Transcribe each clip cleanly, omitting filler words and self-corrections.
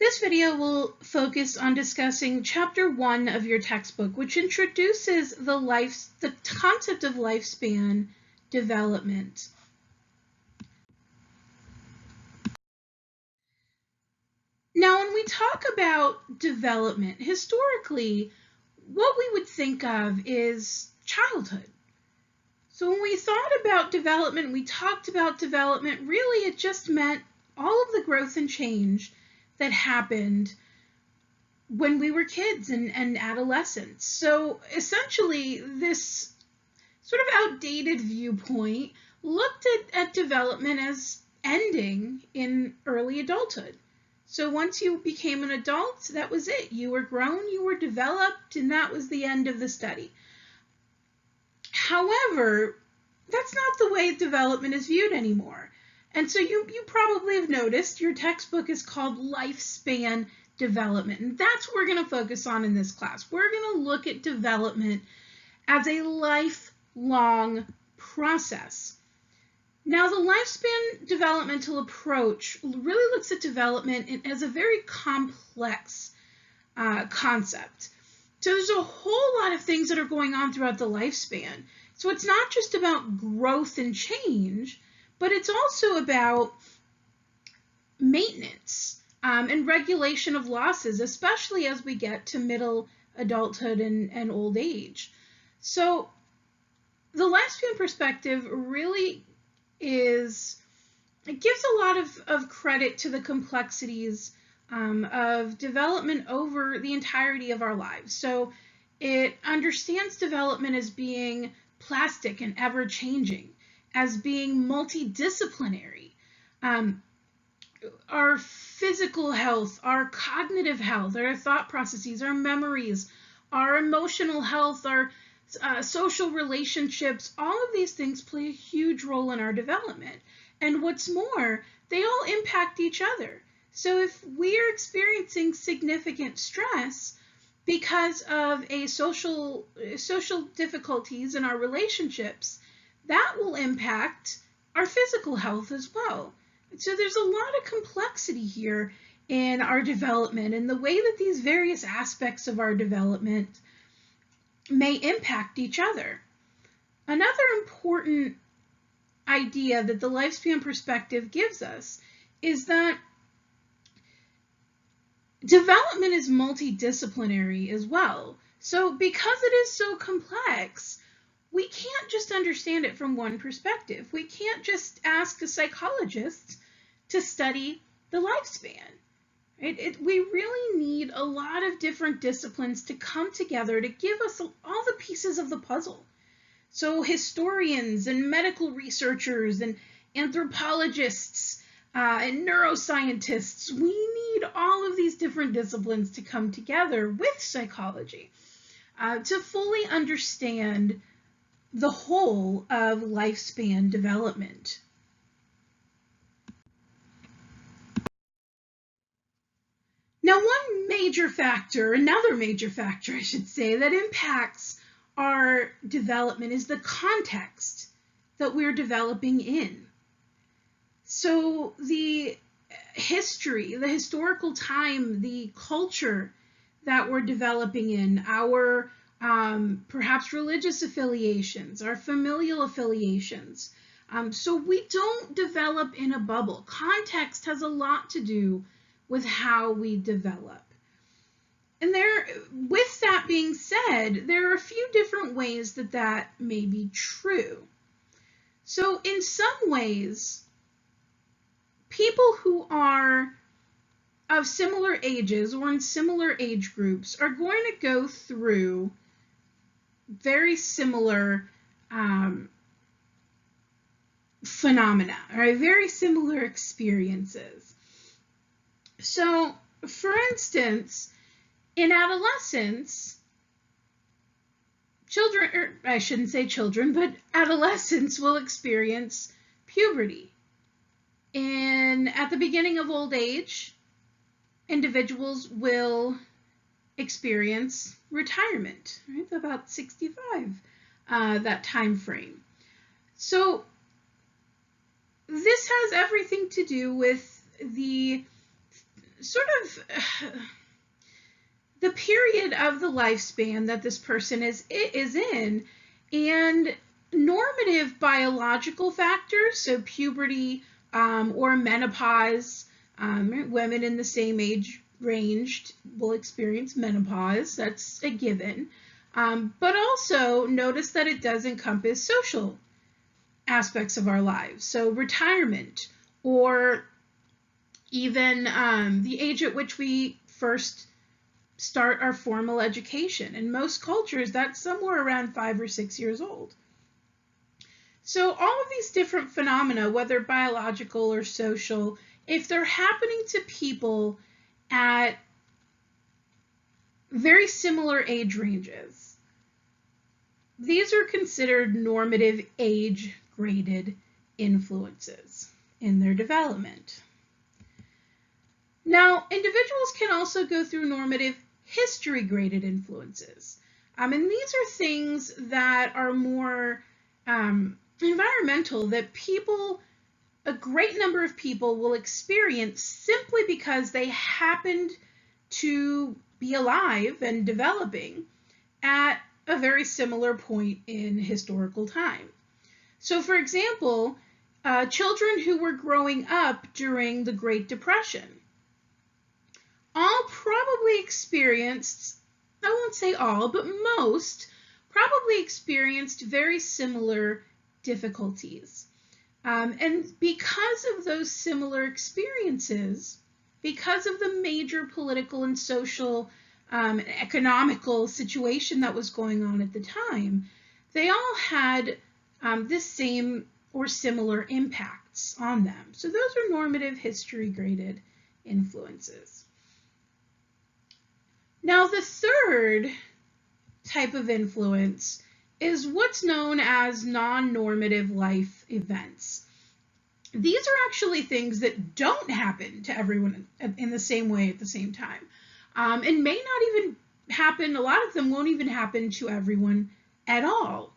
This video will focus on discussing Chapter 1 of your textbook, which introduces the concept of lifespan development. Now, when we talk about development, historically, what we would think of is childhood. So when we thought about development, we talked about development, really it just meant all of the growth and change that happened when we were kids and adolescents. So essentially, this sort of outdated viewpoint looked at development as ending in early adulthood. So once you became an adult, that was it. You were grown, you were developed, and that was the end of the study. However, that's not the way development is viewed anymore. And so you probably have noticed your textbook is called Lifespan Development. And that's what we're going to focus on in this class. We're going to look at development as a lifelong process. Now, the lifespan developmental approach really looks at development as a very complex concept. So there's a whole lot of things that are going on throughout the lifespan. So it's not just about growth and change, but it's also about maintenance and regulation of losses, especially as we get to middle adulthood and old age. So the lifespan perspective really gives a lot of credit to the complexities of development over the entirety of our lives. So it understands development as being plastic and ever-changing, as being multidisciplinary. Our physical health, our cognitive health, our thought processes, our memories, our emotional health, our social relationships, all of these things play a huge role in our development. And what's more, they all impact each other. So if we are experiencing significant stress because of social difficulties in our relationships, that will impact our physical health as well. So there's a lot of complexity here in our development and the way that these various aspects of our development may impact each other. Another important idea that the lifespan perspective gives us is that development is multidisciplinary as well. So because it is so complex, we can't just understand it from one perspective. We can't just ask a psychologist to study the lifespan. We really need a lot of different disciplines to come together to give us all the pieces of the puzzle. So historians and medical researchers and anthropologists and neuroscientists, we need all of these different disciplines to come together with psychology to fully understand the whole of lifespan development. Now, another major factor, I should say, that impacts our development is the context that we're developing in. So the history, the historical time, the culture that we're developing in, our perhaps religious affiliations, our familial affiliations. So we don't develop in a bubble. Context has a lot to do with how we develop. And with that being said, there are a few different ways that may be true. So in some ways, people who are of similar ages or in similar age groups are going to go through very similar phenomena, right? Very similar experiences. So, for instance, in adolescence, adolescents will experience puberty. At the beginning of old age, individuals will experience retirement, right? About 65, that time frame. So this has everything to do with the sort of the period of the lifespan that this person is in, and normative biological factors, so puberty or menopause. Women in the same age range will experience menopause. That's a given. But also notice that it does encompass social aspects of our lives. So retirement, or even the age at which we first start our formal education. In most cultures, that's somewhere around 5 or 6 years old. So all of these different phenomena, whether biological or social, if they're happening to people at very similar age ranges, these are considered normative age-graded influences in their development. Now, individuals can also go through normative history-graded influences. And these are things that are more environmental, that a great number of people will experience simply because they happened to be alive and developing at a very similar point in historical time. So, for example, children who were growing up during the Great Depression all probably experienced, I won't say all, but most probably experienced very similar difficulties. And because of those similar experiences, because of the major political and social economical situation that was going on at the time, they all had the same or similar impacts on them. So those are normative history-graded influences. Now, the third type of influence is what's known as non-normative life events. These are actually things that don't happen to everyone in the same way at the same time, and may not even happen, a lot of them won't even happen to everyone at all.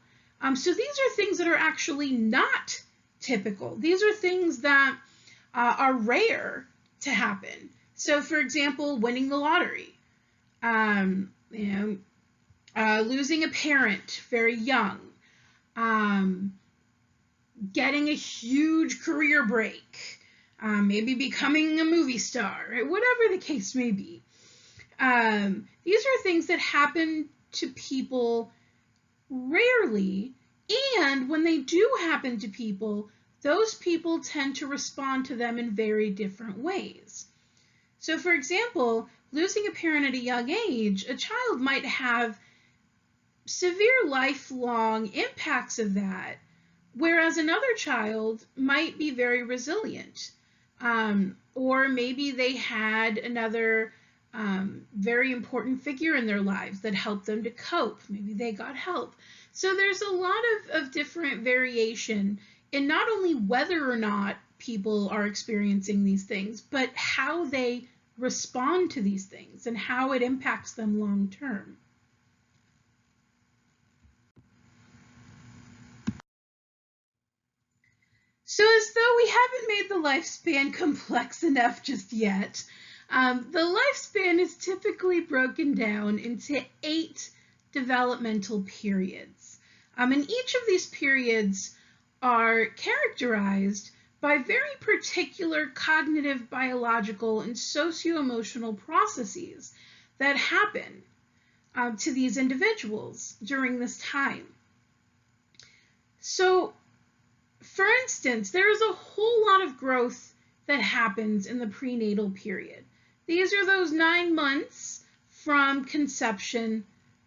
So these are things that are actually not typical. These are things that are rare to happen. So, for example, winning the lottery. Losing a parent very young, getting a huge career break, maybe becoming a movie star, right? Whatever the case may be. These are things that happen to people rarely, and when they do happen to people, those people tend to respond to them in very different ways. So, for example, losing a parent at a young age, a child might have severe lifelong impacts of that, whereas another child might be very resilient. Or maybe they had another very important figure in their lives that helped them to cope. Maybe they got help. So there's a lot of different variation in not only whether or not people are experiencing these things, but how they respond to these things and how it impacts them long term. So, as though we haven't made the lifespan complex enough just yet, the lifespan is typically broken down into 8 developmental periods. And each of these periods are characterized by very particular cognitive, biological, and socio-emotional processes that happen to these individuals during this time. So, for instance, there is a whole lot of growth that happens in the prenatal period. These are those 9 months from conception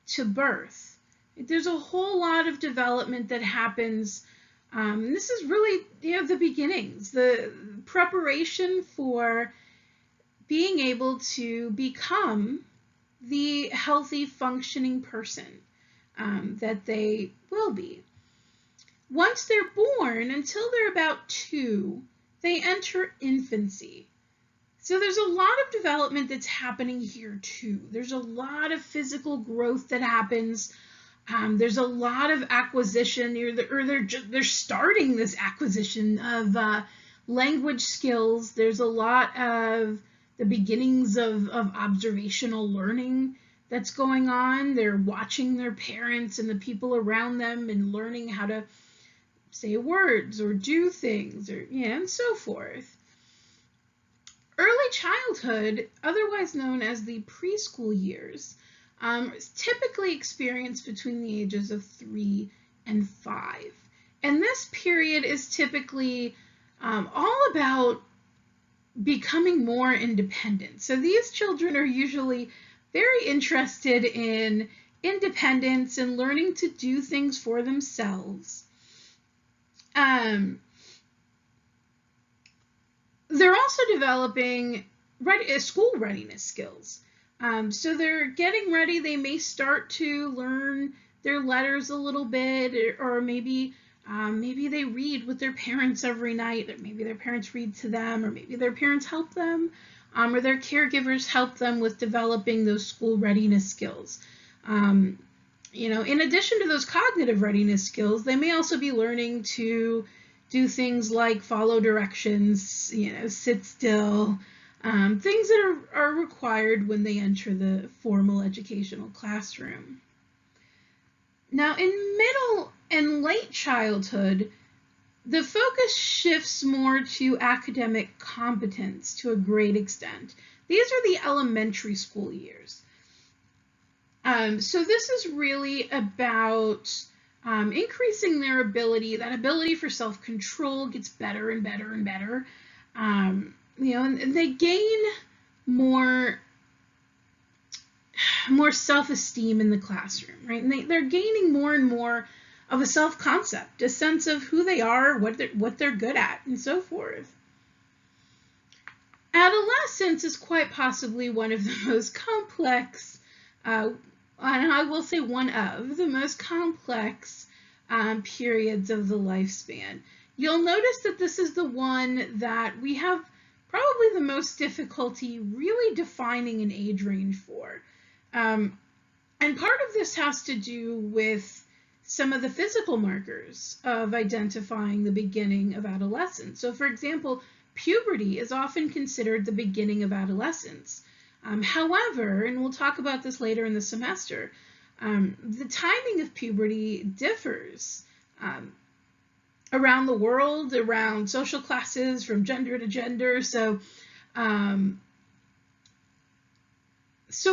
to birth. There's a whole lot of development that happens. This is really, the beginnings, the preparation for being able to become the healthy, functioning person that they will be. Once they're born, until they're about 2, they enter infancy. So there's a lot of development that's happening here too. There's a lot of physical growth that happens. There's a lot of acquisition, they're starting this acquisition of language skills. There's the beginnings of observational learning that's going on. They're watching their parents and the people around them and learning how to say words or do things, or and so forth. Early childhood, otherwise known as the preschool years, is typically experienced between the ages of 3 and 5. And this period is typically all about becoming more independent. So these children are usually very interested in independence and learning to do things for themselves. They're also developing school readiness skills. So they're getting ready. They may start to learn their letters a little bit, or maybe they read with their parents every night, or maybe their parents read to them, or maybe their parents help them, or their caregivers help them with developing those school readiness skills. In addition to those cognitive readiness skills, they may also be learning to do things like follow directions, sit still, things that are required when they enter the formal educational classroom. Now, in middle and late childhood, the focus shifts more to academic competence to a great extent. These are the elementary school years. So this is really about increasing their ability. That ability for self-control gets better and better and better. And they gain more self-esteem in the classroom, right? And they're gaining more and more of a self-concept, a sense of who they are, what they're good at, and so forth. Adolescence is quite possibly one of the most complex, and I will say one of the most complex periods of the lifespan. You'll notice that this is the one that we have probably the most difficulty really defining an age range for. And part of this has to do with some of the physical markers of identifying the beginning of adolescence. So for example, puberty is often considered the beginning of adolescence. However, and we'll talk about this later in the semester, the timing of puberty differs around the world, around social classes, from gender to gender. So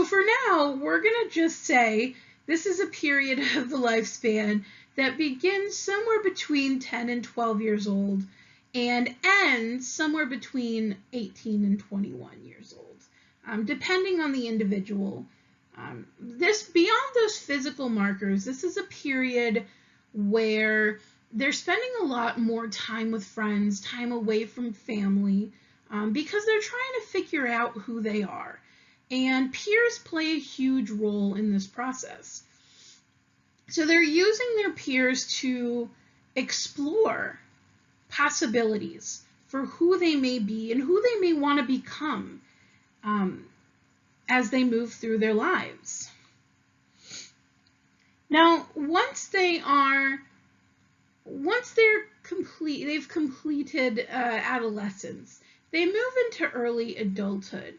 for now, we're going to just say this is a period of the lifespan that begins somewhere between 10 and 12 years old and ends somewhere between 18 and 21 years old, depending on the individual. This, beyond those physical markers, this is a period where they're spending a lot more time with friends, time away from family, because they're trying to figure out who they are. And peers play a huge role in this process. So they're using their peers to explore possibilities for who they may be and who they may want to become as they move through their lives. Now, once they've completed adolescence, they move into early adulthood.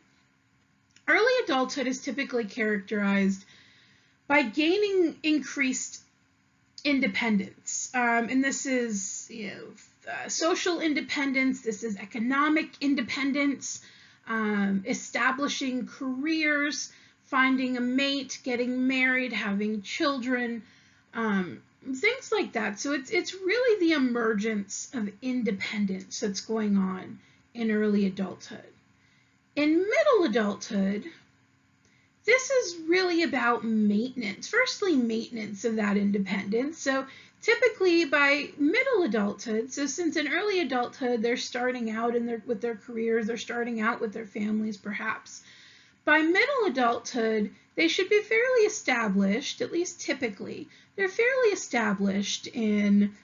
Early adulthood is typically characterized by gaining increased independence, and this is social independence. This is economic independence, establishing careers, finding a mate, getting married, having children, things like that. So it's really the emergence of independence that's going on in early adulthood. In middle adulthood, this is really about maintenance. Firstly, maintenance of that independence. So typically by middle adulthood, so since in early adulthood they're starting out with their careers, they're starting out with their families perhaps. By middle adulthood, they should be fairly established, at least typically. They're fairly established in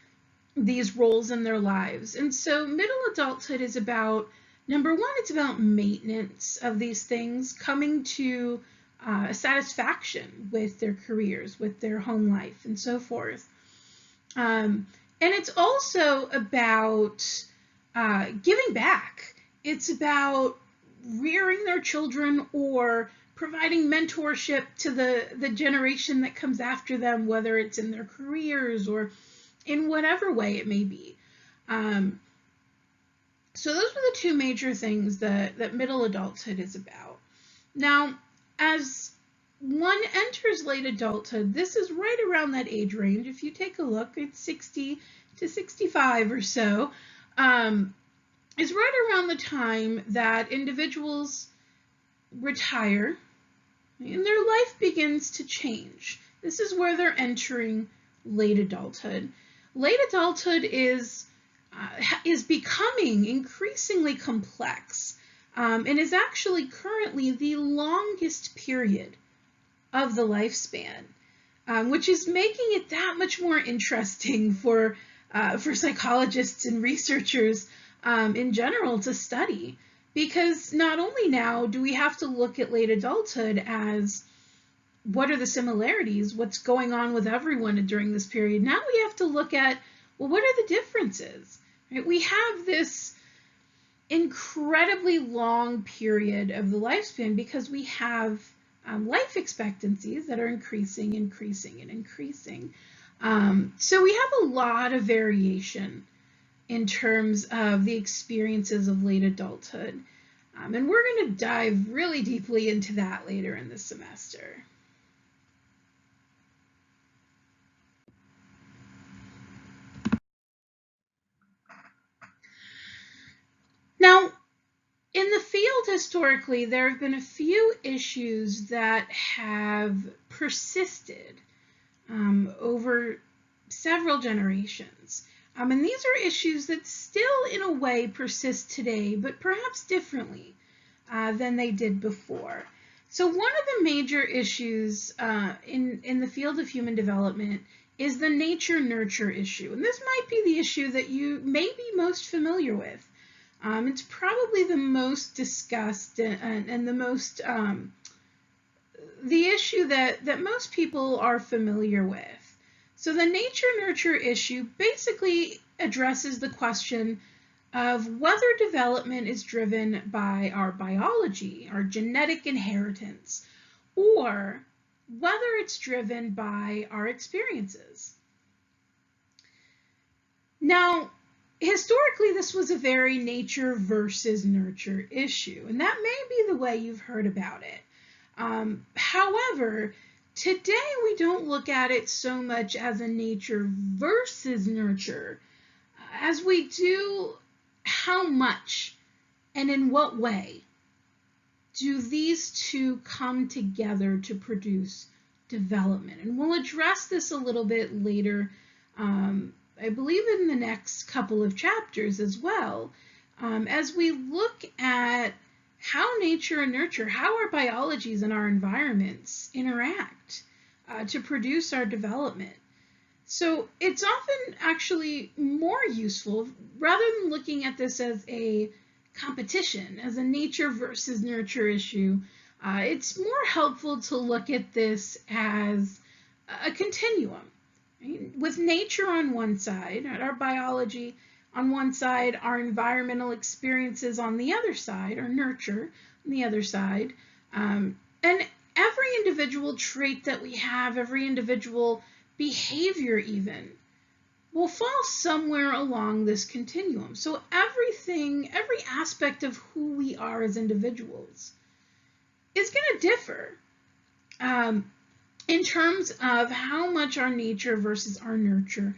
these roles in their lives. And so middle adulthood is about, number one, it's about maintenance of these things, coming to a satisfaction with their careers, with their home life, and so forth. And it's also about giving back. It's about rearing their children or providing mentorship to the generation that comes after them, whether it's in their careers or in whatever way it may be. So those are the two major things that middle adulthood is about. Now, as one enters late adulthood, this is right around that age range. If you take a look, it's 60 to 65 or so. Is right around the time that individuals retire and their life begins to change. This is where they're entering late adulthood. Late adulthood is becoming increasingly complex and is actually currently the longest period of the lifespan, which is making it that much more interesting for psychologists and researchers in general to study, because not only now do we have to look at late adulthood as what are the similarities, what's going on with everyone during this period, now we have to look at, well, what are the differences? Right? We have this incredibly long period of the lifespan because we have life expectancies that are increasing. So we have a lot of variation in terms of the experiences of late adulthood. And we're going to dive really deeply into that later in the semester. Now, in the field historically, there have been a few issues that have persisted over several generations. And these are issues that still, in a way, persist today, but perhaps differently than they did before. So one of the major issues in the field of human development is the nature-nurture issue. And this might be the issue that you may be most familiar with. It's probably the most discussed and the most the issue that most people are familiar with. So the nature-nurture issue basically addresses the question of whether development is driven by our biology, our genetic inheritance, or whether it's driven by our experiences. Now, historically, this was a very nature versus nurture issue, and that may be the way you've heard about it. However, today we don't look at it so much as a nature versus nurture as we do how much and in what way do these two come together to produce development. And we'll address this a little bit later, I believe in the next couple of chapters as well, as we look at how nature and nurture, how our biologies and our environments interact to produce our development. So it's often actually more useful, rather than looking at this as a competition, as a nature versus nurture issue, it's more helpful to look at this as a continuum. Right? With nature on one side, our biology on one side, our environmental experiences on the other side, or nurture on the other side, and every individual trait that we have, every individual behavior even, will fall somewhere along this continuum. So everything, every aspect of who we are as individuals is going to differ in terms of how much our nature versus our nurture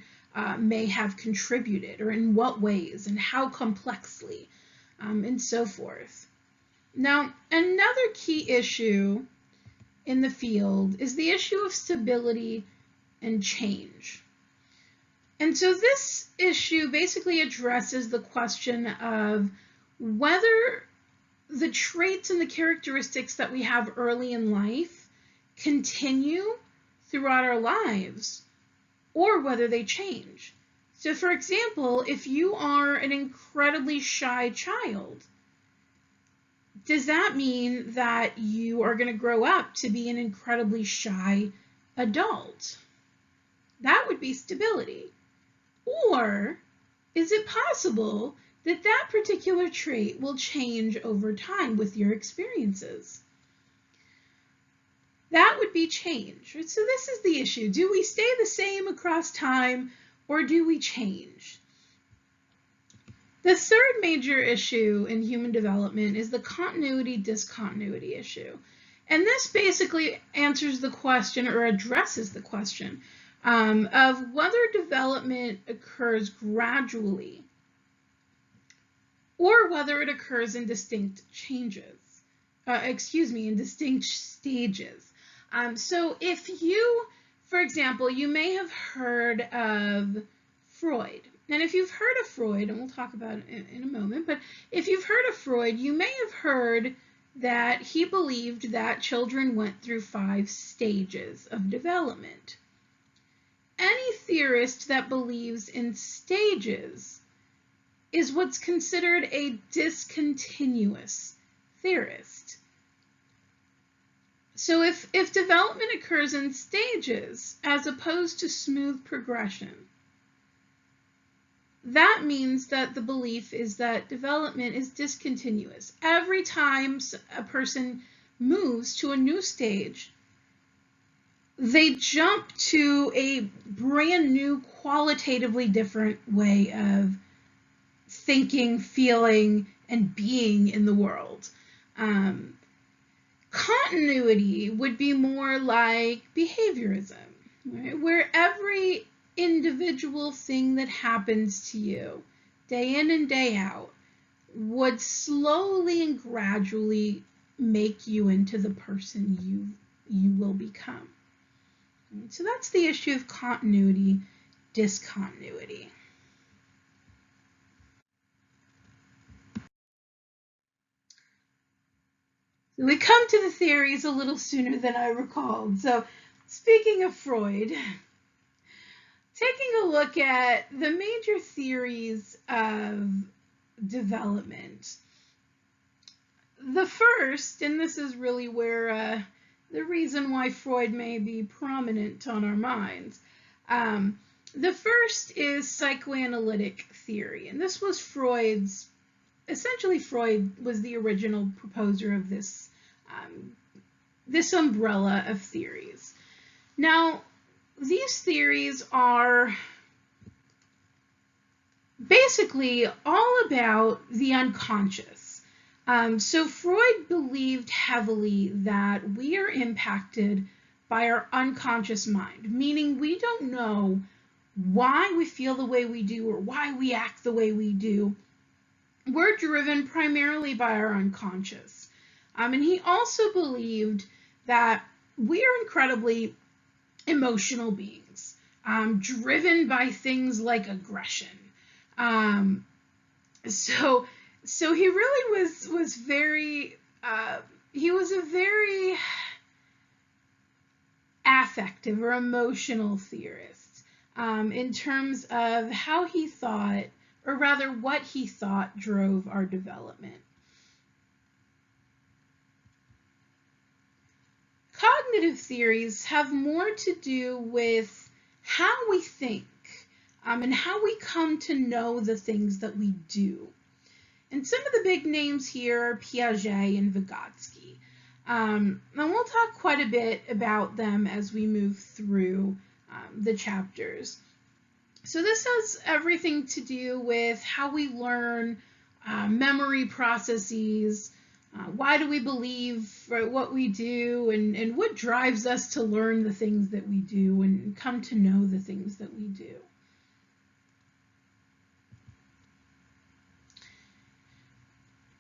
may have contributed, or in what ways, and how complexly, and so forth. Now, another key issue in the field is the issue of stability and change. And so this issue basically addresses the question of whether the traits and the characteristics that we have early in life continue throughout our lives, or whether they change. So for example, if you are an incredibly shy child, does that mean that you are going to grow up to be an incredibly shy adult? That would be stability. Or is it possible that particular trait will change over time with your experiences. That would be change. So this is the issue. Do we stay the same across time, or do we change? The third major issue in human development is the continuity-discontinuity issue. And this basically answers the question, or addresses the question, of whether development occurs gradually or whether it occurs in distinct in distinct stages. So if you, for example, you may have heard of Freud. And if you've heard of Freud, and we'll talk about it in a moment, but if you've heard of Freud, you may have heard that he believed that children went through 5 stages of development. Any theorist that believes in stages is what's considered a discontinuous theorist. So if development occurs in stages as opposed to smooth progression, that means that the belief is that development is discontinuous. Every time a person moves to a new stage, they jump to a brand new, qualitatively different way of thinking, feeling, and being in the world. Continuity would be more like behaviorism, right? Where every individual thing that happens to you day in and day out would slowly and gradually make you into the person you will become. So that's the issue of continuity, discontinuity. So we come to the theories a little sooner than I recalled. So speaking of Freud, taking a look at the major theories of development. The first, and this is really where the reason why Freud may be prominent on our minds. The first is psychoanalytic theory, and this was essentially Freud was the original proposer of this umbrella of theories. Now, these theories are basically all about the unconscious. So Freud believed heavily that we are impacted by our unconscious mind, meaning we don't know why we feel the way we do or why we act the way we do. We're driven primarily by our unconscious. And he also believed that we are incredibly emotional beings, driven by things like aggression. So he really was very, he was a very affective or emotional theorist in terms of how he thought, or rather what he thought drove our development. Cognitive theories have more to do with how we think and how we come to know the things that we do. And some of the big names here are Piaget and Vygotsky. And we'll talk quite a bit about them as we move through the chapters. So this has everything to do with how we learn, memory processes, why do we believe what we do, and what drives us to learn the things that we do and come to know the things that we do.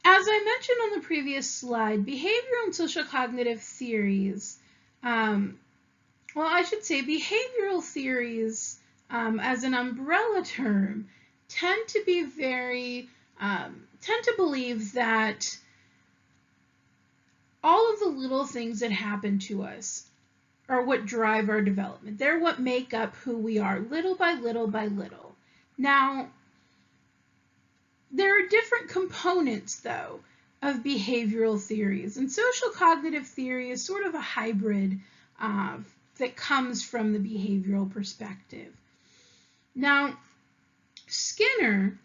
As I mentioned on the previous slide, behavioral and social cognitive theories, behavioral theories as an umbrella term tend to believe that all of the little things that happen to us are what drive our development. They're what make up who we are, little by little by little. Now, there are different components, though, of behavioral theories, and social cognitive theory is sort of a hybrid that comes from the behavioral perspective. Now, Skinner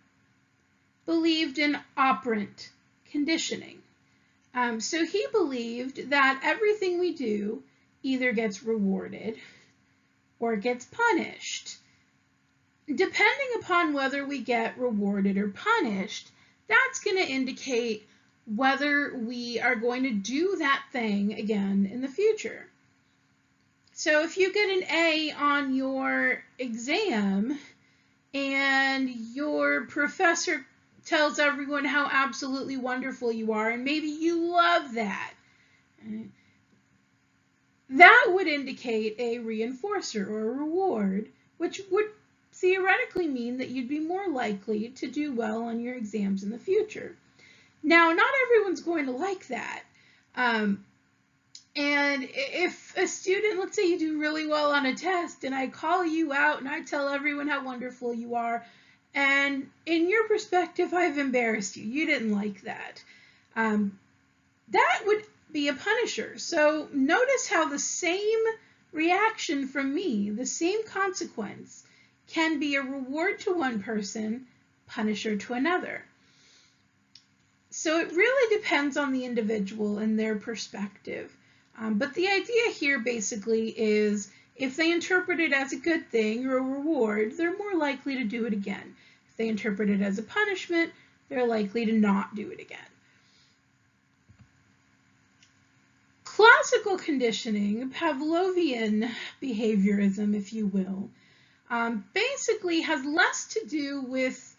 believed in operant conditioning. So he believed that everything we do either gets rewarded or gets punished. Depending upon whether we get rewarded or punished, that's going to indicate whether we are going to do that thing again in the future. So if you get an A on your exam and your professor tells everyone how absolutely wonderful you are, and maybe you love that, that would indicate a reinforcer or a reward, which would theoretically mean that you'd be more likely to do well on your exams in the future. Now, not everyone's going to like that. And if a student, let's say you do really well on a test, and I call you out and I tell everyone how wonderful you are, and in your perspective, I've embarrassed you. You didn't like that. That would be a punisher. So notice how the same reaction from me, the same consequence, can be a reward to one person, punisher to another. So it really depends on the individual and their perspective. But the idea here basically is if they interpret it as a good thing or a reward, they're more likely to do it again. If they interpret it as a punishment, they're likely to not do it again. Classical conditioning, Pavlovian behaviorism, if you will, basically has less to do with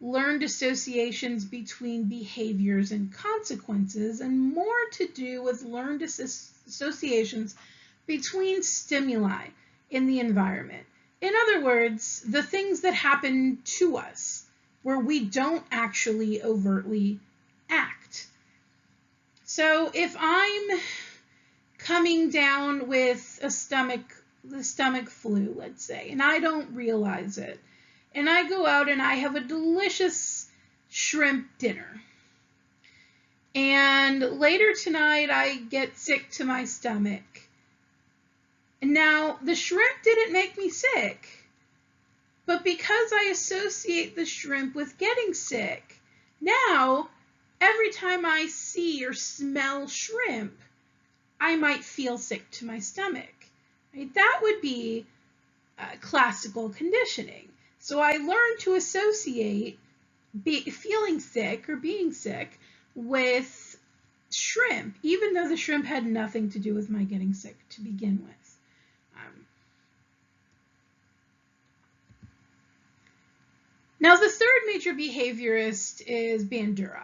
learned associations between behaviors and consequences and more to do with learned associations between stimuli in the environment. In other words, the things that happen to us where we don't actually overtly act. So if I'm coming down with the stomach flu, let's say, and I don't realize it, and I go out and I have a delicious shrimp dinner, and later tonight I get sick to my stomach. And now the shrimp didn't make me sick, but because I associate the shrimp with getting sick, now every time I see or smell shrimp, I might feel sick to my stomach. Right? That would be classical conditioning. So I learned to associate feeling sick or being sick with shrimp, even though the shrimp had nothing to do with my getting sick to begin with. Now, the third major behaviorist is Bandura.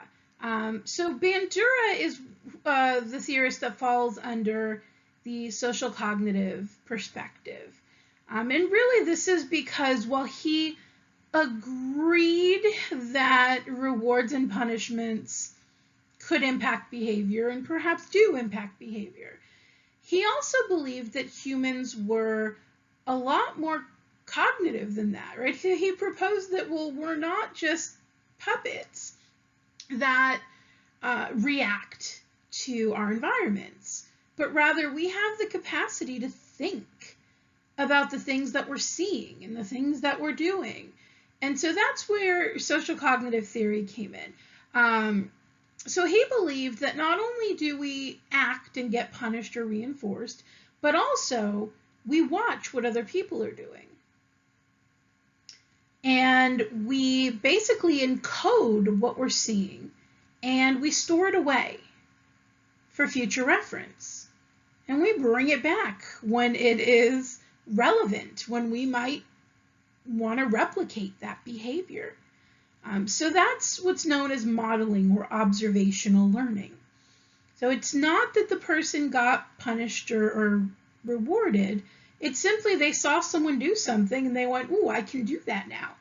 So Bandura is the theorist that falls under the social cognitive perspective. And really this is because while he agreed that rewards and punishments could impact behavior and perhaps do impact behavior, he also believed that humans were a lot more cognitive than that, right? He proposed that, well, we're not just puppets that react to our environments, but rather we have the capacity to think about the things that we're seeing and the things that we're doing. And so that's where social cognitive theory came in. So he believed that not only do we act and get punished or reinforced, but also we watch what other people are doing. And we basically encode what we're seeing and we store it away for future reference. And we bring it back when it is relevant, when we might want to replicate that behavior. So that's what's known as modeling or observational learning. So it's not that the person got punished or rewarded. It's simply they saw someone do something and they went, ooh, I can do that now.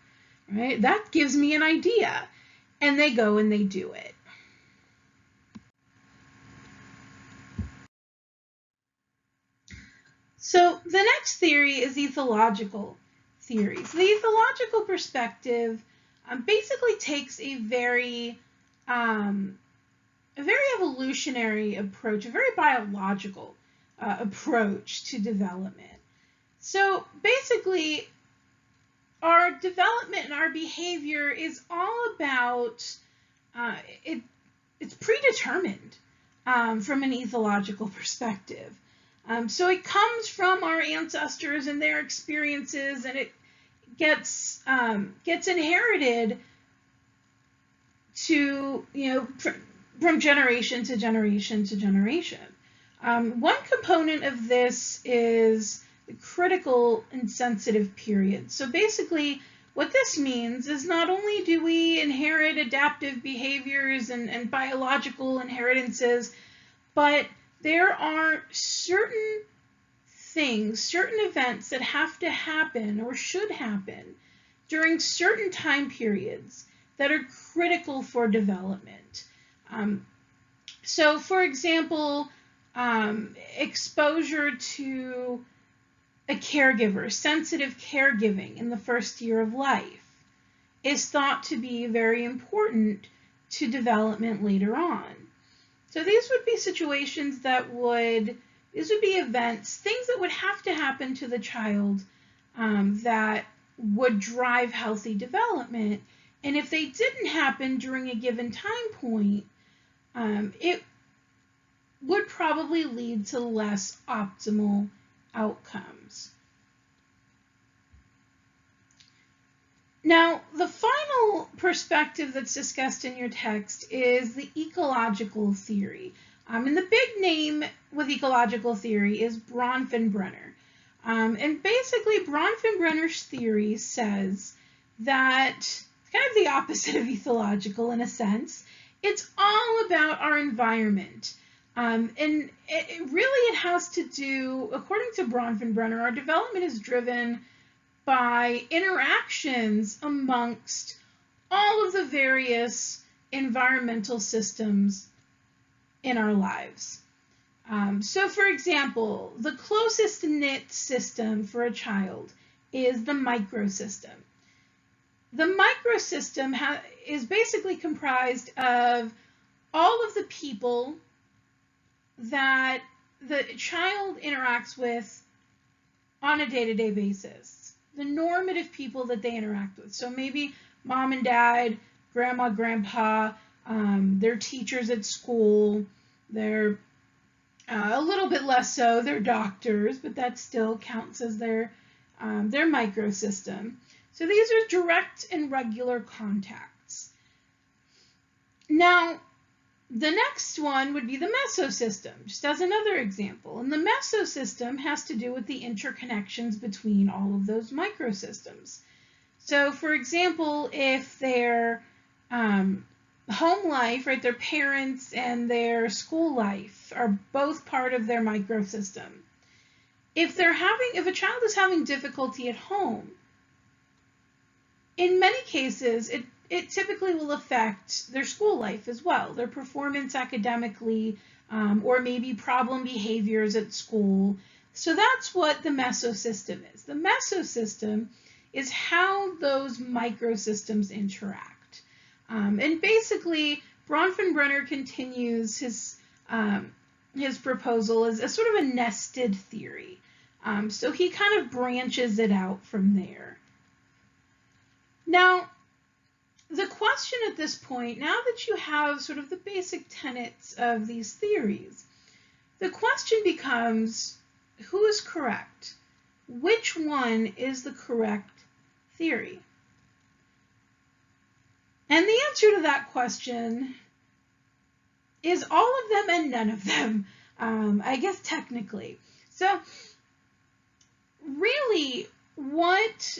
Right? That gives me an idea. And they go and they do it. So the next theory is ethological theory. So the ethological perspective basically takes a very evolutionary approach, a very biological approach to development. So basically, our development and our behavior is all about, it's predetermined from an ethological perspective. So it comes from our ancestors and their experiences, and it gets inherited to, from generation to generation to generation. One component of this is the critical and sensitive period. So basically, what this means is not only do we inherit adaptive behaviors and biological inheritances, but there are certain things, certain events that have to happen or should happen during certain time periods that are critical for development. So for example, exposure to a caregiver, sensitive caregiving in the first year of life is thought to be very important to development later on. So these would be situations these would be events, things that would have to happen to the child that would drive healthy development. And if they didn't happen during a given time point, it would probably lead to less optimal outcomes. Now, the final perspective that's discussed in your text is the ecological theory. And the big name with ecological theory is Bronfenbrenner. And basically, Bronfenbrenner's theory says that it's kind of the opposite of ethological in a sense. It's all about our environment. And it has to do, according to Bronfenbrenner, our development is driven by interactions amongst all of the various environmental systems in our lives. So for example, the closest knit system for a child is the microsystem. The microsystem is basically comprised of all of the people that the child interacts with on a day-to-day basis, the normative people that they interact with. So maybe mom and dad, grandma, grandpa, their teachers at school, they're a little bit less so, they're doctors, but that still counts as their microsystem. So these are direct and regular contacts. Now, the next one would be the mesosystem, just as another example. And the mesosystem has to do with the interconnections between all of those microsystems. So for example, if their home life, right, their parents and their school life are both part of their microsystem. If a child is having difficulty at home, in many cases, it typically will affect their school life as well, their performance academically, or maybe problem behaviors at school. So that's what the mesosystem is. The mesosystem is how those microsystems interact. And basically, Bronfenbrenner continues his proposal as a sort of a nested theory. So he kind of branches it out from there. Now, the question at this point, now that you have sort of the basic tenets of these theories, the question becomes, who is correct? Which one is the correct theory? And the answer to that question is all of them and none of them, I guess technically. So really what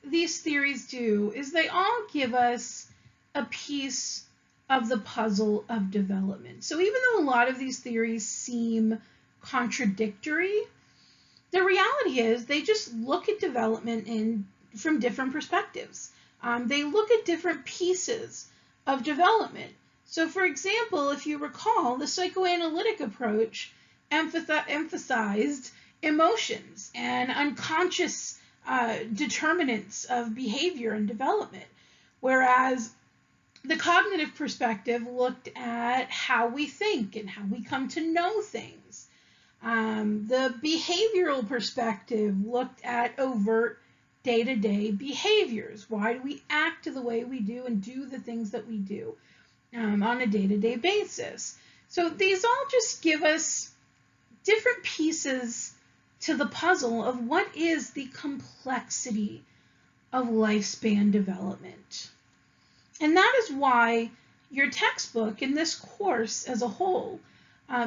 these theories do is they all give us a piece of the puzzle of development. So even though a lot of these theories seem contradictory, the reality is they just look at development from different perspectives. They look at different pieces of development. So for example, if you recall, the psychoanalytic approach emphasized emotions and unconscious determinants of behavior and development, whereas the cognitive perspective looked at how we think and how we come to know things. The behavioral perspective looked at overt day-to-day behaviors. Why do we act the way we do and do the things that we do on a day-to-day basis? So these all just give us different pieces to the puzzle of what is the complexity of lifespan development. And that is why your textbook and this course as a whole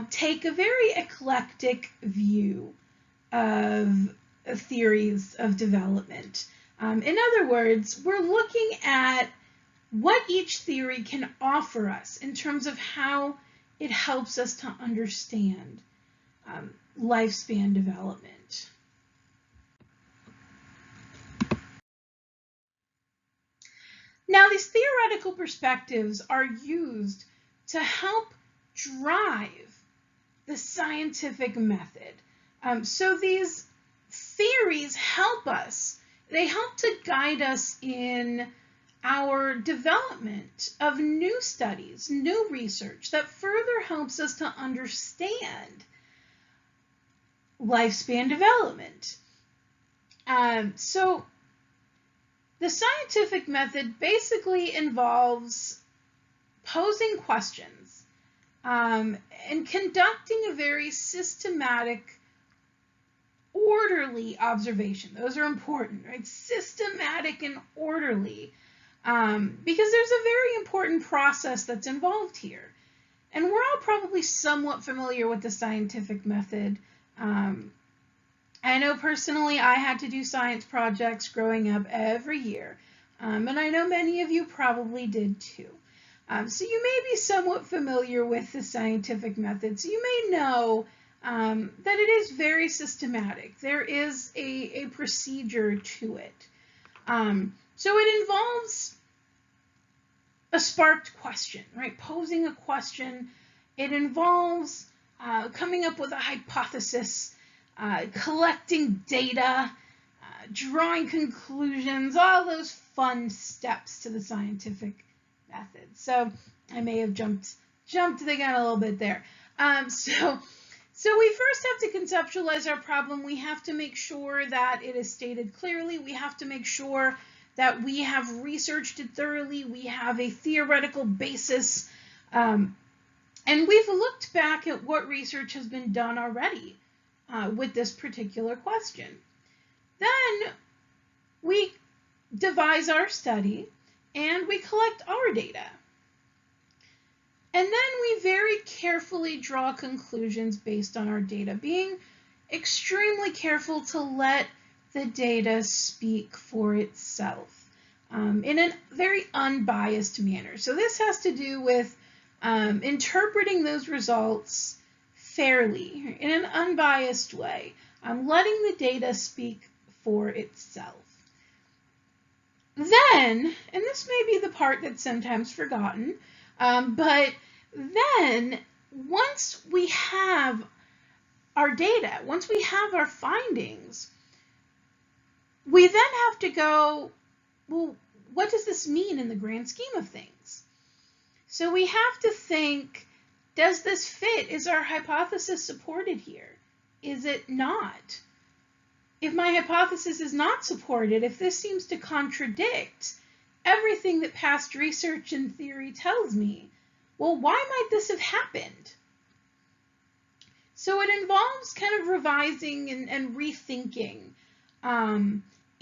take a very eclectic view of theories of development. In other words, we're looking at what each theory can offer us in terms of how it helps us to understand lifespan development. Now, these theoretical perspectives are used to help drive the scientific method. So these theories help us. They help to guide us in our development of new studies, new research that further helps us to understand lifespan development. So the scientific method basically involves posing questions and conducting a very systematic, orderly observation. Those are important, right? Systematic and orderly, because there's a very important process that's involved here. And we're all probably somewhat familiar with the scientific method. I know personally I had to do science projects growing up every year, and I know many of you probably did too. So you may be somewhat familiar with the scientific method, so you may know that it is very systematic. There is a procedure to it. So it involves a sparked question, right? Posing a question. It involves coming up with a hypothesis, collecting data, drawing conclusions, all those fun steps to the scientific method. So I may have jumped the gun a little bit there. So we first have to conceptualize our problem. We have to make sure that it is stated clearly. We have to make sure that we have researched it thoroughly. We have a theoretical basis. And we've looked back at what research has been done already with this particular question. Then we devise our study and we collect our data. And then we very carefully draw conclusions based on our data, being extremely careful to let the data speak for itself in a very unbiased manner. So this has to do with interpreting those results fairly, in an unbiased way, letting the data speak for itself. Then, and this may be the part that's sometimes forgotten, but then once we have our data, once we have our findings, we then have to go, well, what does this mean in the grand scheme of things? So we have to think, does this fit? Is our hypothesis supported here? Is it not? If my hypothesis is not supported, if this seems to contradict everything that past research and theory tells me, well, why might this have happened? So it involves kind of revising and rethinking,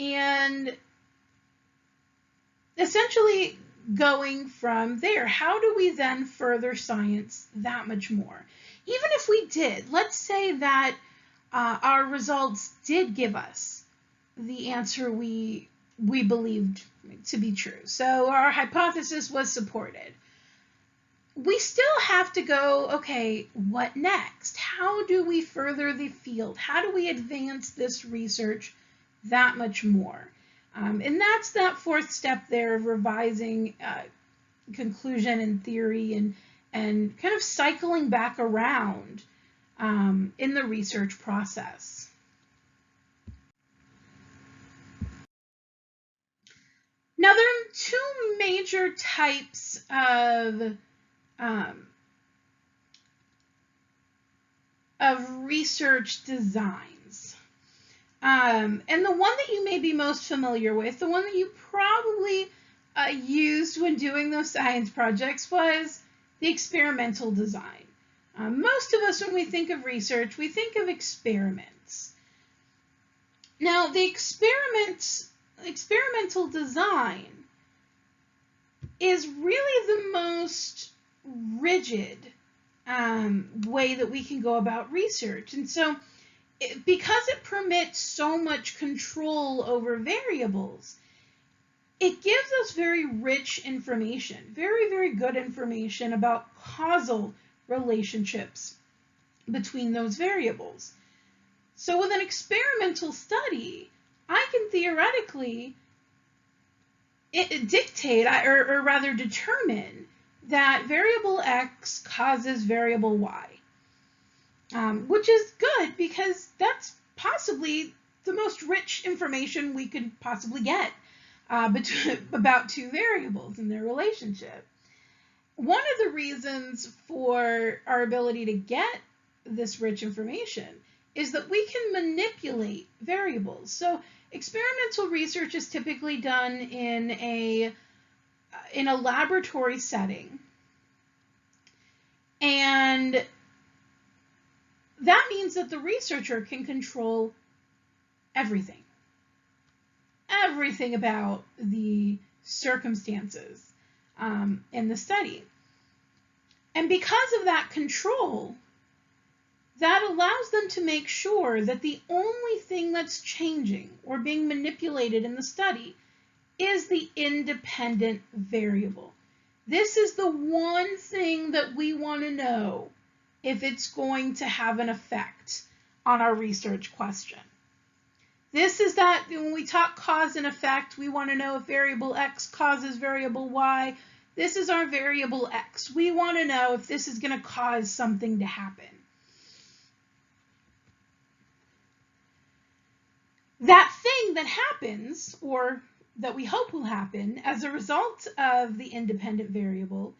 and essentially going from there. How do we then further science that much more? Even if we did, let's say that our results did give us the answer we believed to be true. So our hypothesis was supported. We still have to go, okay, what next? How do we further the field? How do we advance this research that much more? And that's that fourth step there of revising conclusion and theory and kind of cycling back around in the research process. Now, there are two major types of research designs. And the one that you may be most familiar with, the one that you probably used when doing those science projects, was the experimental design. Most of us, when we think of research, we think of experiments. Now, the experimental design is really the most rigid way that we can go about research. And so, because it permits so much control over variables, it gives us very rich information, very, very good information about causal relationships between those variables. So with an experimental study, I can theoretically dictate, or rather determine, that variable X causes variable Y, which is good because that's possibly the most rich information we could possibly get about two variables and their relationship. One of the reasons for our ability to get this rich information is that we can manipulate variables. So experimental research is typically done in a laboratory setting. And that means that the researcher can control everything about the circumstances in the study. And because of that control, that allows them to make sure that the only thing that's changing or being manipulated in the study is the independent variable. This is the one thing that we want to know if it's going to have an effect on our research question. This is that when we talk cause and effect, we want to know if variable X causes variable Y. This is our variable X. We want to know if this is going to cause something to happen. That thing that happens, or that we hope will happen as a result of the independent variable,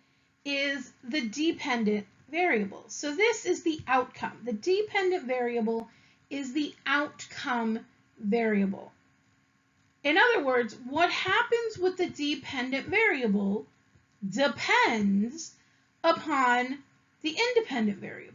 is the dependent variable. So this is the outcome. The dependent variable is the outcome variable. In other words, what happens with the dependent variable depends upon the independent variable.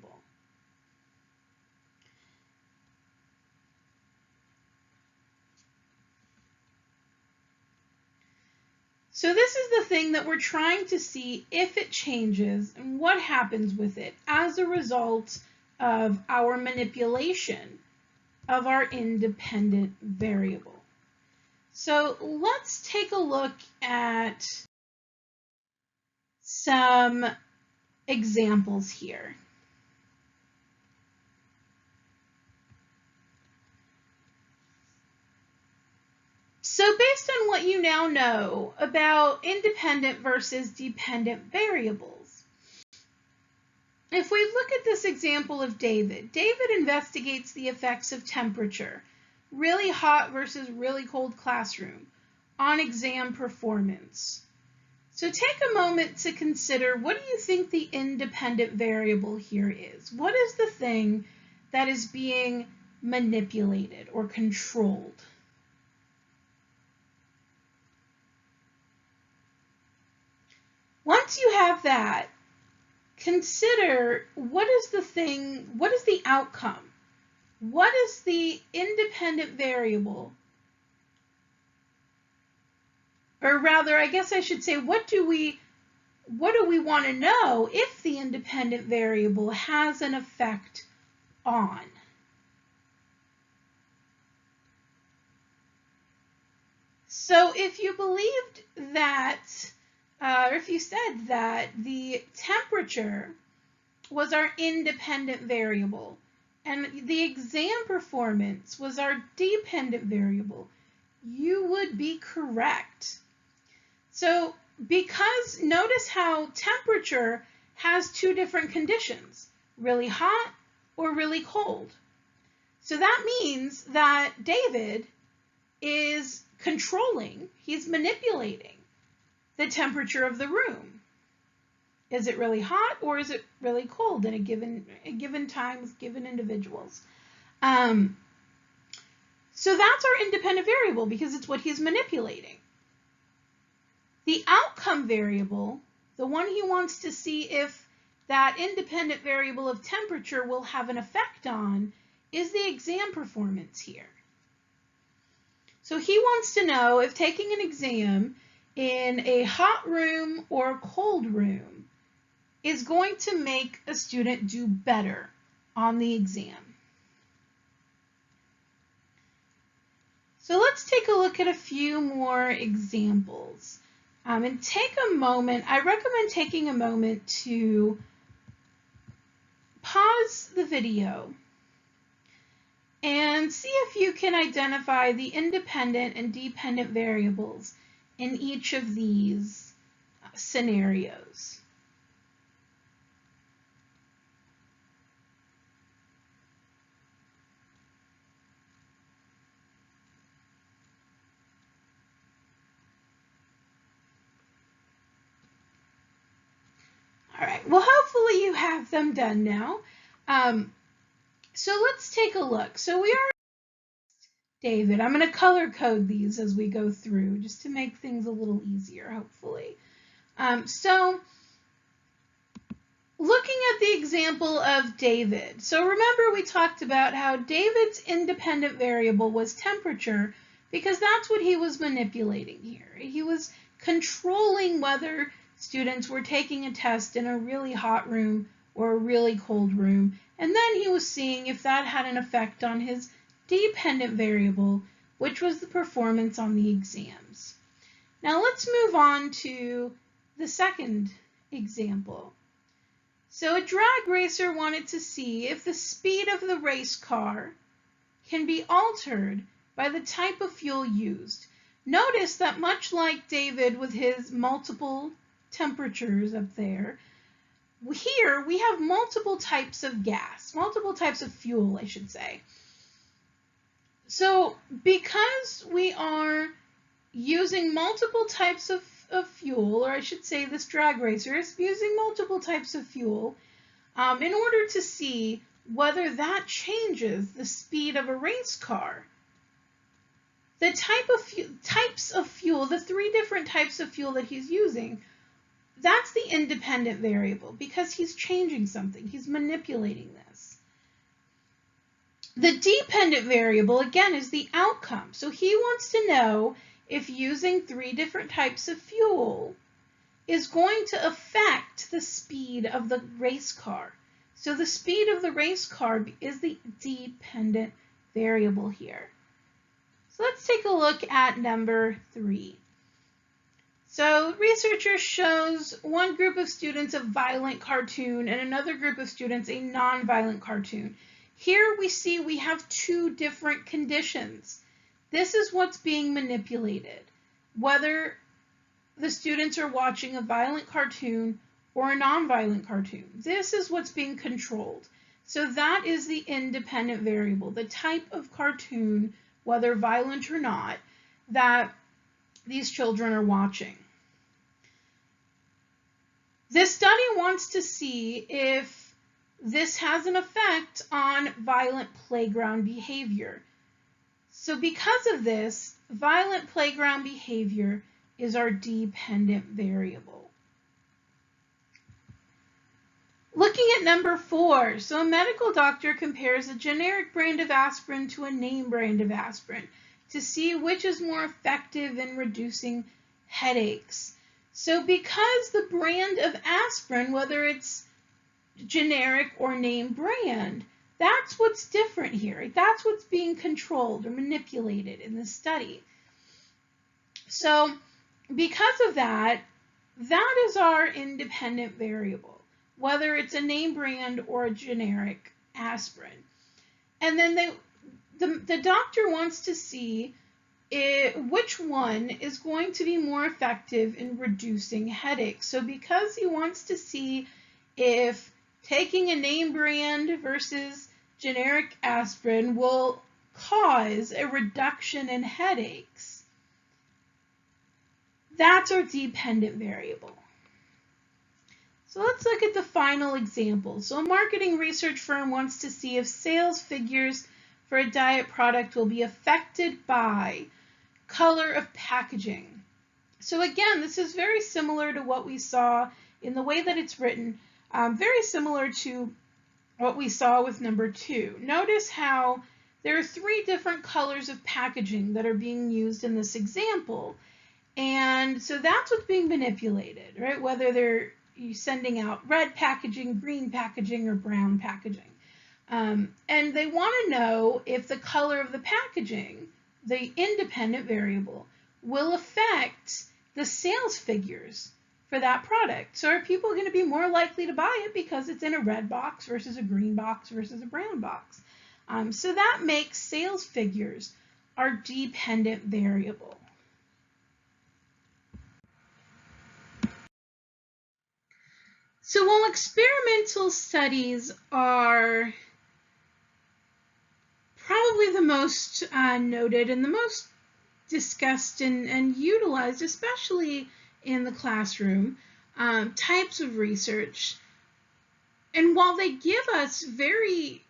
So this is the thing that we're trying to see if it changes and what happens with it as a result of our manipulation of our independent variable. So let's take a look at some examples here. So based on what you now know about independent versus dependent variables, if we look at this example of David investigates the effects of temperature, really hot versus really cold classroom, on exam performance. So take a moment to consider, what do you think the independent variable here is? What is the thing that is being manipulated or controlled? Once you have that, consider what is the outcome? What is the independent variable? Or rather, I guess I should say, what do we want to know if the independent variable has an effect on? So if you believed that, or if you said that the temperature was our independent variable and the exam performance was our dependent variable, you would be correct. So because notice how temperature has two different conditions, really hot or really cold. So that means that David is controlling, he's manipulating the temperature of the room. Is it really hot or is it really cold in a given time with given individuals? So that's our independent variable because it's what he's manipulating. The outcome variable, the one he wants to see if that independent variable of temperature will have an effect on, is the exam performance here. So he wants to know if taking an exam in a hot room or a cold room is going to make a student do better on the exam. So let's take a look at a few more examples. And take a moment, I recommend taking a moment to pause the video and see if you can identify the independent and dependent variables in each of these scenarios. All right, well, hopefully you have them done now. So let's take a look. So we are David. I'm going to color code these as we go through just to make things a little easier, hopefully. So looking at the example of David. So remember we talked about how David's independent variable was temperature because that's what he was manipulating here. He was controlling whether students were taking a test in a really hot room or a really cold room, and then he was seeing if that had an effect on his dependent variable, which was the performance on the exams. Now let's move on to the second example. So a drag racer wanted to see if the speed of the race car can be altered by the type of fuel used. Notice that much like David with his multiple temperatures up there, here we have multiple types of gas, multiple types of fuel, I should say. So because we are using multiple types of fuel, or I should say this drag racer is using multiple types of fuel in order to see whether that changes the speed of a race car. The types of fuel, the three different types of fuel that he's using, that's the independent variable because he's changing something, he's manipulating this. The dependent variable, again, is the outcome. So he wants to know if using three different types of fuel is going to affect the speed of the race car. So the speed of the race car is the dependent variable here. So let's take a look at number 3. So researcher shows one group of students a violent cartoon and another group of students a non-violent cartoon. Here we see we have two different conditions. This is what's being manipulated, whether the students are watching a violent cartoon or a non-violent cartoon. This is what's being controlled. So that is the independent variable, the type of cartoon, whether violent or not, that these children are watching. This study wants to see if this has an effect on violent playground behavior. So because of this, violent playground behavior is our dependent variable. Looking at number 4, so a medical doctor compares a generic brand of aspirin to a name brand of aspirin to see which is more effective in reducing headaches. So because the brand of aspirin, whether it's generic or name brand, that's what's different here. That's what's being controlled or manipulated in the study. So because of that, that is our independent variable, whether it's a name brand or a generic aspirin. And then the doctor wants to see which one is going to be more effective in reducing headaches. So because he wants to see if taking a name brand versus generic aspirin will cause a reduction in headaches, that's our dependent variable. So let's look at the final example. So a marketing research firm wants to see if sales figures for a diet product will be affected by color of packaging. So again, this is very similar to what we saw in the way that it's written, very similar to what we saw with number 2. Notice how there are 3 different colors of packaging that are being used in this example. And so that's what's being manipulated, right? Whether they're sending out red packaging, green packaging, or brown packaging. And they want to know if the color of the packaging, the independent variable, will affect the sales figures for that product. So are people going to be more likely to buy it because it's in a red box versus a green box versus a brown box? So that makes sales figures our dependent variable. So while experimental studies are probably the most noted and the most discussed and utilized, especially in the classroom, types of research, and while they give us very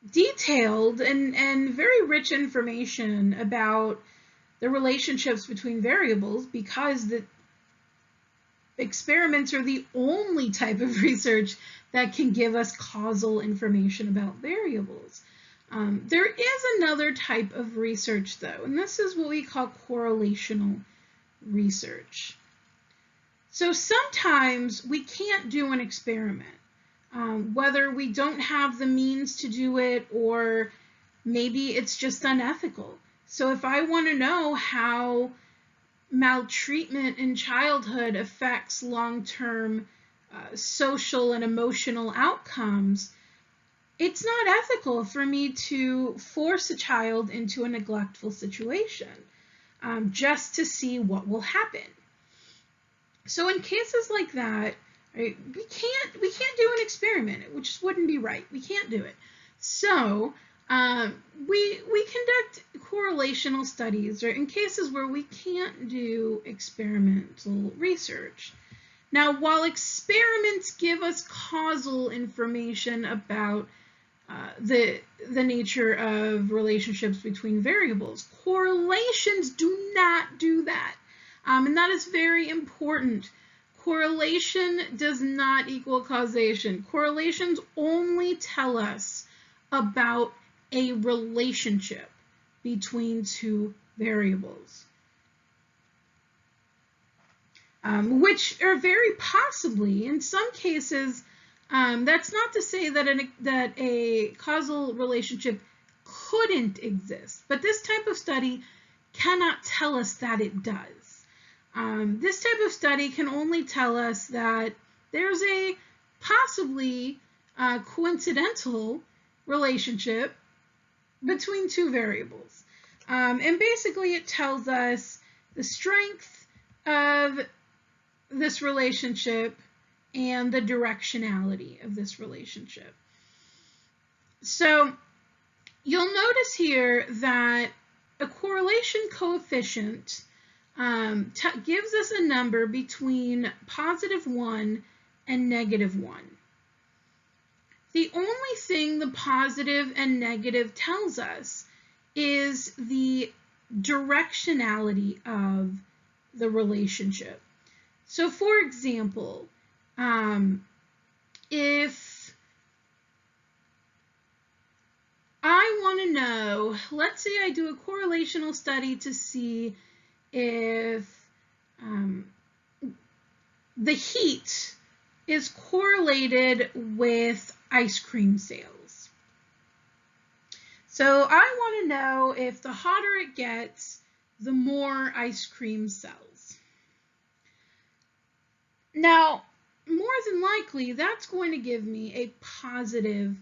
detailed and very rich information about the relationships between variables, because the experiments are the only type of research that can give us causal information about variables. There is another type of research, though, and this is what we call correlational research. So sometimes we can't do an experiment, whether we don't have the means to do it or maybe it's just unethical. So if I want to know how maltreatment in childhood affects long-term social and emotional outcomes, it's not ethical for me to force a child into a neglectful situation just to see what will happen. So in cases like that, right, we can't do an experiment, which just wouldn't be right. We can't do it. So we conduct correlational studies, or in cases where we can't do experimental research. Now, while experiments give us causal information about the nature of relationships between variables, correlations do not do that. And that is very important. Correlation does not equal causation. Correlations only tell us about a relationship between 2 variables, which are very possibly, in some cases, that's not to say that a causal relationship couldn't exist, but this type of study cannot tell us that it does. This type of study can only tell us that there's a possibly coincidental relationship between 2 variables. And basically it tells us the strength of this relationship and the directionality of this relationship. So you'll notice here that a correlation coefficient gives us a number between +1 and -1. The only thing the positive and negative tells us is the directionality of the relationship. So for example, if I want to know, let's say I do a correlational study to see if the heat is correlated with ice cream sales. So I want to know if the hotter it gets, the more ice cream sells. Now, more than likely, that's going to give me a positive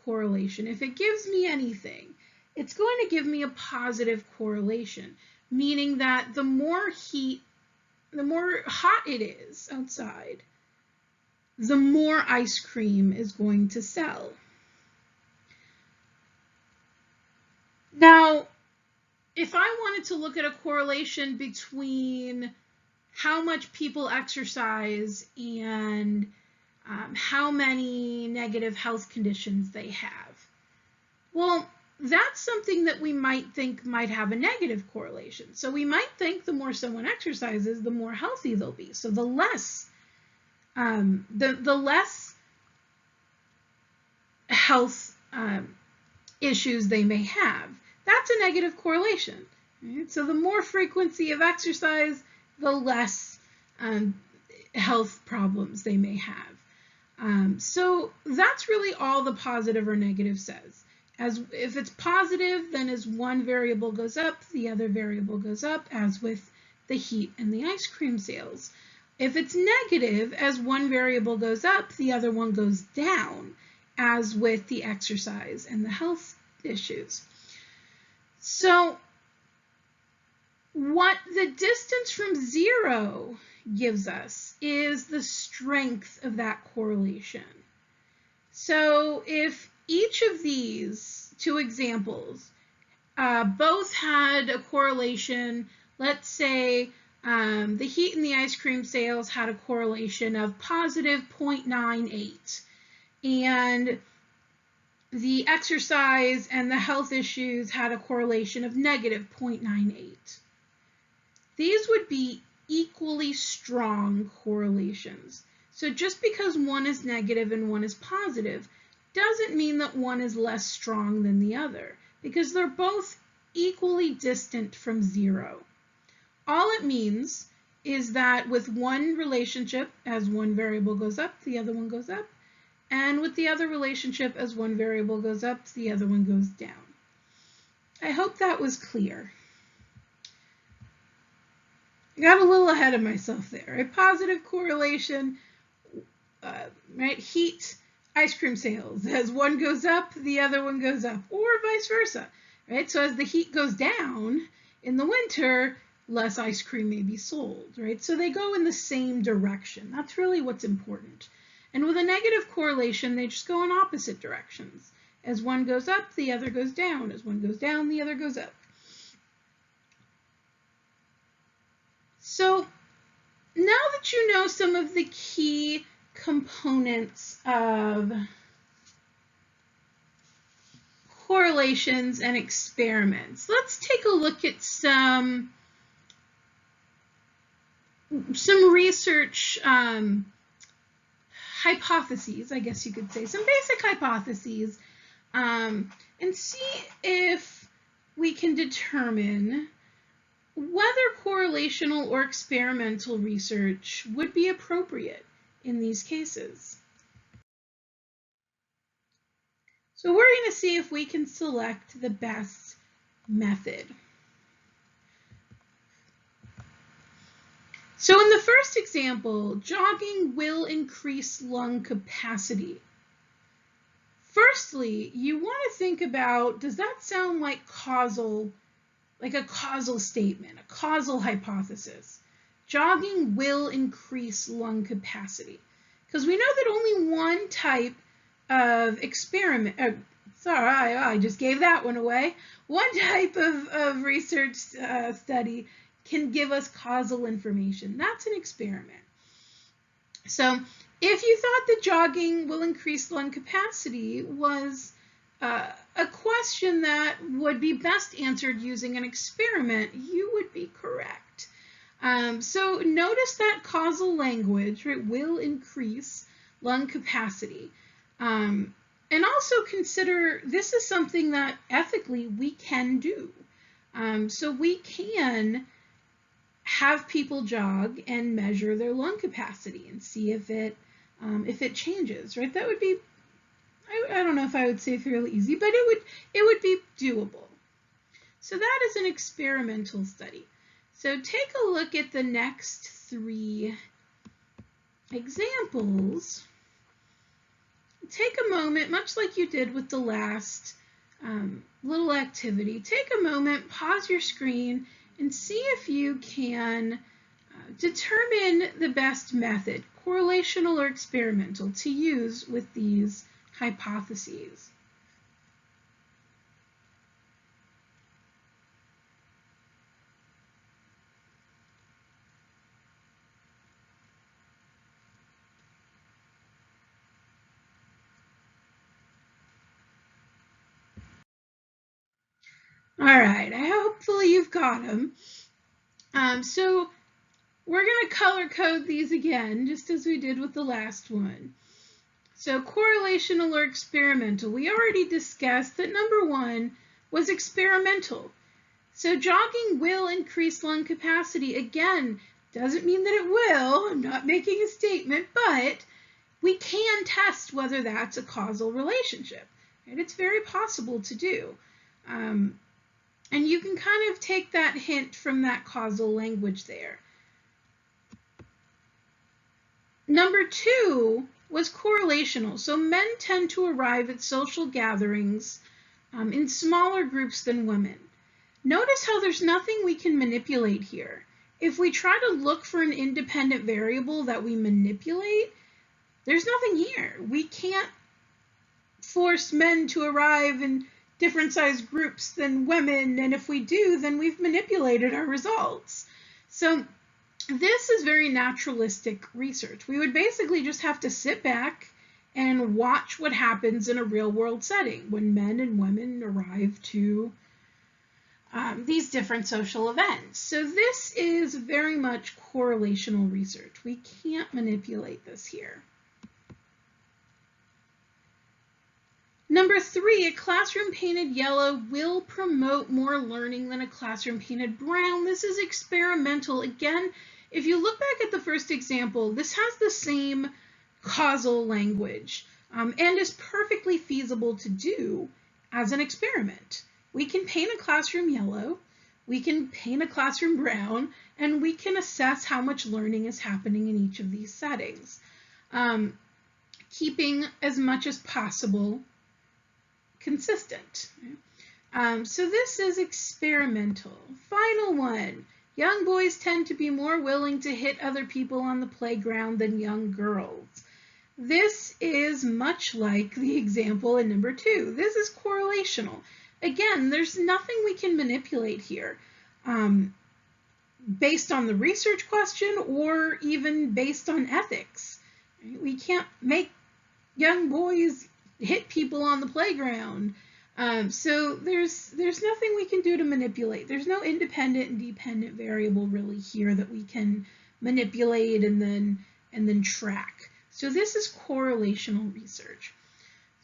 correlation. If it gives me anything, it's going to give me a positive correlation, meaning that the more hot it is outside, the more ice cream is going to sell. Now, if I wanted to look at a correlation between how much people exercise and how many negative health conditions they have, Well, that's something that we might think might have a negative correlation. So we might think the more someone exercises, the more healthy they'll be. So the less health issues they may have. That's a negative correlation. Right? So the more frequency of exercise, the less health problems they may have. So that's really all the positive or negative says. As if it's positive, then as one variable goes up, the other variable goes up, as with the heat and the ice cream sales. If it's negative, as one variable goes up, the other one goes down, as with the exercise and the health issues. So what the distance from zero gives us is the strength of that correlation. So if each of these two examples both had a correlation, let's say the heat and the ice cream sales had a correlation of positive 0.98, and the exercise and the health issues had a correlation of negative 0.98. These would be equally strong correlations. So just because one is negative and one is positive doesn't mean that one is less strong than the other, because they're both equally distant from zero. All it means is that with one relationship, as one variable goes up, the other one goes up, and with the other relationship, as one variable goes up, the other one goes down. I hope that was clear. I got a little ahead of myself there. A positive correlation, right? Heat, ice cream sales. As one goes up, the other one goes up, or vice versa, right? So as the heat goes down in the winter, less ice cream may be sold, right? So they go in the same direction. That's really what's important. And with a negative correlation, they just go in opposite directions. As one goes up, the other goes down. As one goes down, the other goes up. So now that you know some of the key components of correlations and experiments, let's take a look at some research hypotheses, I guess you could say, some basic hypotheses, and see if we can determine whether correlational or experimental research would be appropriate in these cases. So we're going to see if we can select the best method. So in the first example, jogging will increase lung capacity. Firstly, you want to think about, does that sound like a causal statement, a causal hypothesis? Jogging will increase lung capacity. Because we know that only one type of experiment, sorry, I just gave that one away. One type of research study can give us causal information. That's an experiment. So if you thought that jogging will increase lung capacity was a question that would be best answered using an experiment, you would be correct. So notice that causal language, right, will increase lung capacity. And also consider this is something that ethically we can do. So we can have people jog and measure their lung capacity and see if it changes, right? That would be, I don't know if I would say fairly easy, but it would be doable. So that is an experimental study. So take a look at the next three examples. Take a moment, much like you did with the last little activity, take a moment, pause your screen, and see if you can determine the best method, correlational or experimental, to use with these hypotheses. All right, hopefully you've got them. So we're going to color code these again, just as we did with the last one. So correlational or experimental. We already discussed that number 1 was experimental. So jogging will increase lung capacity. Again, doesn't mean that it will. I'm not making a statement, but we can test whether that's a causal relationship. And it's very possible to do. And you can kind of take that hint from that causal language there. Number 2 was correlational. So men tend to arrive at social gatherings in smaller groups than women. Notice how there's nothing we can manipulate here. If we try to look for an independent variable that we manipulate, there's nothing here. We can't force men to arrive in different sized groups than women, and if we do, then we've manipulated our results. So this is very naturalistic research. We would basically just have to sit back and watch what happens in a real-world setting when men and women arrive to these different social events. So this is very much correlational research. We can't manipulate this here. Number 3, a classroom painted yellow will promote more learning than a classroom painted brown. This is experimental. Again, if you look back at the first example, this has the same causal language and is perfectly feasible to do as an experiment. We can paint a classroom yellow, we can paint a classroom brown, and we can assess how much learning is happening in each of these settings, keeping as much as possible consistent. So this is experimental. Final one. Young boys tend to be more willing to hit other people on the playground than young girls. This is much like the example in number 2. This is correlational. Again, there's nothing we can manipulate here based on the research question or even based on ethics. We can't make young boys hit people on the playground. So there's nothing we can do to manipulate. There's no independent and dependent variable really here that we can manipulate and then track. So this is correlational research.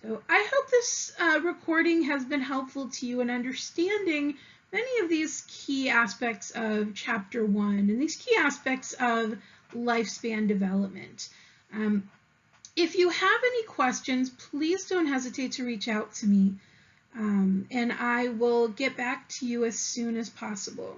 So I hope this recording has been helpful to you in understanding many of these key aspects of Chapter 1 and these key aspects of lifespan development. If you have any questions, please don't hesitate to reach out to me, and I will get back to you as soon as possible.